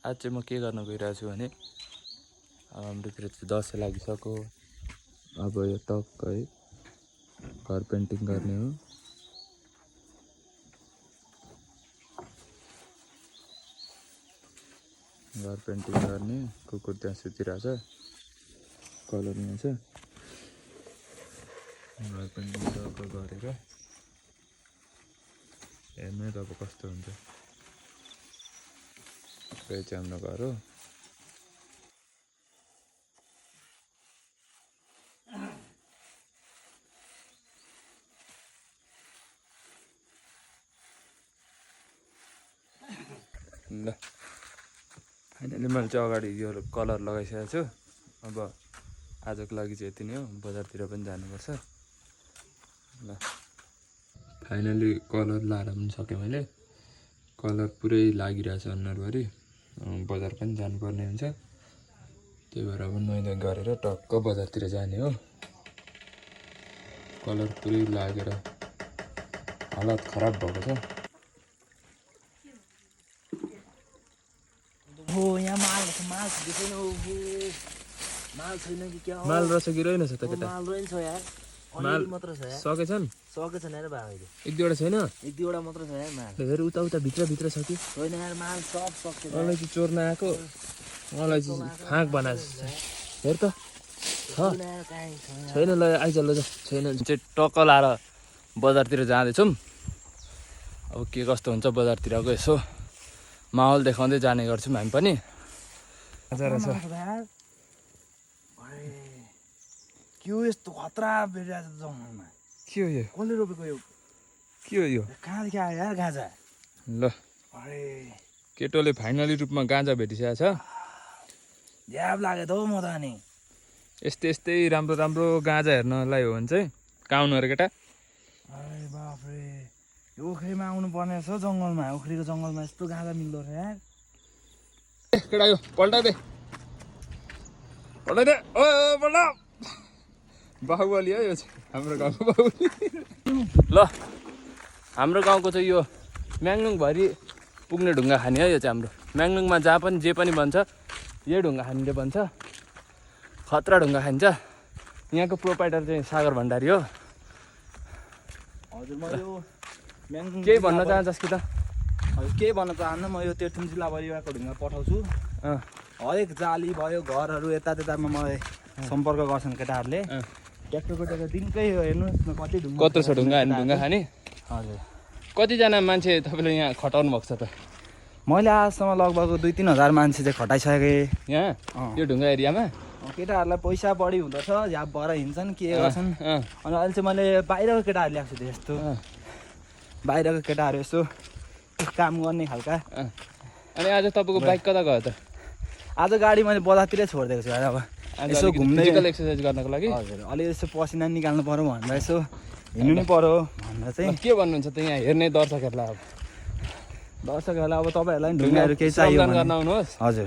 आज चाहिँ म के गर्न गइरहेको छु भने हाम्रोतिर चाहिँ दसैँ लागिसक्यो। अब यो टक्क है घर पेन्टिङ गर्ने हो। घर पेन्टिङ गर्ने, कुकुर त्यहाँ सुतिरहेछ, कलर यहाँ छ। घर पेन्टिङ टक्क गरेर हेर्नु त अब कस्तो हुन्छ। यो चाहिँ हाम्रो घर हो। ल फाइनली मैले चाहिँ अगाडि यो कलर लगाइसकेको छु। अब आजको लागि चाहिँ यति नै हो, बजारतिर पनि जानुपर्छ। ल फाइनली कलर लाएर पनि सकेँ मैले। कलर पुरै लागिरहेछ अनुहारभरि। बजार पनि जानुपर्ने हुन्छ, त्यही भएर अब नुहाइधुवाइ गरेर टक्क बजारतिर जाने हो। कलर पुरै लागेर हालत खराब भएको छ। हो यहाँ माल छैन माल छैन कि क्या हो? माल रहेछ कि रहेनछ त केटा? माल रहेछ यार, माल मात्र छ यार। सकेछन् यार भाइले। एक दुईवटा छैन? एक दुईवटा मात्र छ यार माल। हेर उता भित्र छ कि? होइन यार माल सब सक्यो। मलाई चाहिँ चोर्न आएको, मलाई चाहिँ फाँक बनाएको हेर त। छैन ल आइज ल छैन चाहिँ टक्क लाएर बजारतिर जाँदैछौँ। अब के कस्तो हुन्छ बजारतिरको यसो माहौल देखाउँदै जाने गर्छौँ हामी पनि। के हो यस्तो खतरा भेटिरहेको छ जङ्गलमा? के हो यो? कसले रोपेको यो? के हो यो? कहाँदेखि आयो यार गाँजा? ल केटोले फाइनली रूपमा गाँजा भेटिसकेको छ। झ्याप लाग्यो त हौ म त अनि। यस्तै राम्रो राम्रो गाँजा हेर्नलाई हो भने चाहिँ कहाँ आउनु अरे केटा? अरे बाफ्रे, यो ओखरीमा आउनु पर्ने छ जङ्गलमा। ओखरीको जङ्गलमा यस्तो गाँजा मिल्दो रहेछ यार। केटा यो पल्टाइदे ओ पल्टा। बाहुबली है यो चाहिँ हाम्रो गाउँको बाहुबली। ल हाम्रो गाउँको चाहिँ यो म्याङलुङभरि पुग्ने ढुङ्गा खानी है। यो चाहिँ हाम्रो म्याङलुङमा जहाँ पनि जे पनि भन्छ यही ढुङ्गा खानीले भन्छ। खतरा ढुङ्गा खान्छ। यहाँको प्रोपाइटर चाहिँ सागर भण्डारी हो। हजुर म यो केही भन्न चाहन्छस् कि त? हजुर केही भन्न चाहन्न। म यो तेह्रथुम जिल्लाभरिको ढुङ्गा पठाउँछु। हरेक जाली भयो घरहरू यतामा मलाई सम्पर्क गर्छन् केटाहरूले। ट्र्याक्टरको दिनकै हेर्नुहोस् न कति ढुङ्गा, कत्रो छ ढुङ्गा खाने। हजुर कतिजना मान्छे तपाईँले यहाँ खटाउनु भएको छ त? मैले आजसम्म लगभग 2-3 हजार मान्छे चाहिँ खटाइसकेँ यहाँ यो ढुङ्गा एरियामा। केटाहरूलाई पैसा बढी हुँदछ, झ्याप भएर हिँड्छन् के गर्छन्। अनि अहिले चाहिँ मैले बाहिरको केटाहरू ल्याएको छु। यस्तो बाहिरको केटाहरू यसो काम गर्ने खालका। अनि आज तपाईँको बाइक कता गयो त? आज गाडी मैले बजारतिरै छोडिदिएको छु अब यसो घुम्दै एक्सर्साइज गर्नको लागि। हजुर अलि यसो पसिना निकाल्नु पर्यो भनेर यसो हिँड्नु नि पर्यो भनेर चाहिँ। के भन्नुहुन्छ त यहाँ हेर्ने दर्शकहरूलाई? अब दर्शकहरूलाई अब तपाईँहरूलाई पनि ढुङ्गाहरू केही चाहियो गर्न आउनुहोस्। हजुर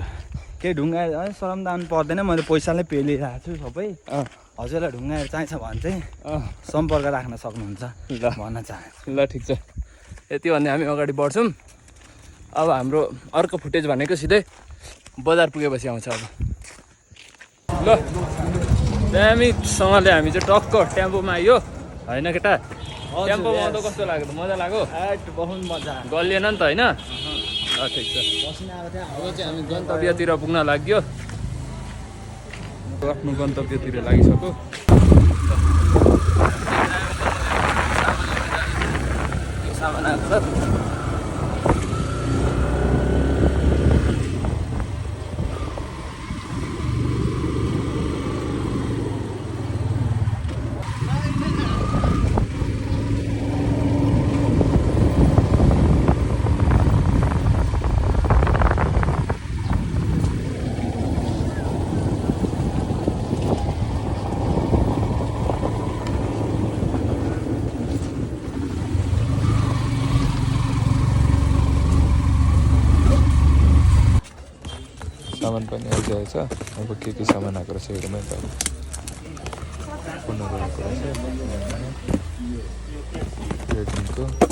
केही ढुङ्गा श्रमदान पर्दैन, मैले पैसाले पेलिरहेको छु सबै। हजुरलाई ढुङ्गाहरू चाहिन्छ भने चाहिँ सम्पर्क राख्न सक्नुहुन्छ ल भन्न चाहन्छु। ल ठिक छ, यति भन्दै हामी अगाडि बढ्छौँ। अब हाम्रो अर्को फुटेज भनेको सिधै बजार पुगेपछि आउँछ। अब ल दामीसँगले हामी चाहिँ टक्क टेम्पोमा आयो होइन केटा? टेम्पोमा आउँदा कस्तो लाग्यो त? मजा लाग्यो? बहुत मजा गलिएन नि त होइन? ल ठिक छ, अब चाहिँ हामी गन्तव्यतिर पुग्न लाग्यो। आफ्नो गन्तव्यतिर लागिसक्यो। सामान आएको छ। सामान पनि आइसकेको छ। अब के सामान आएको रहेछ हेरौँ त। फोनहरू आएको रहेछ रेडमीको।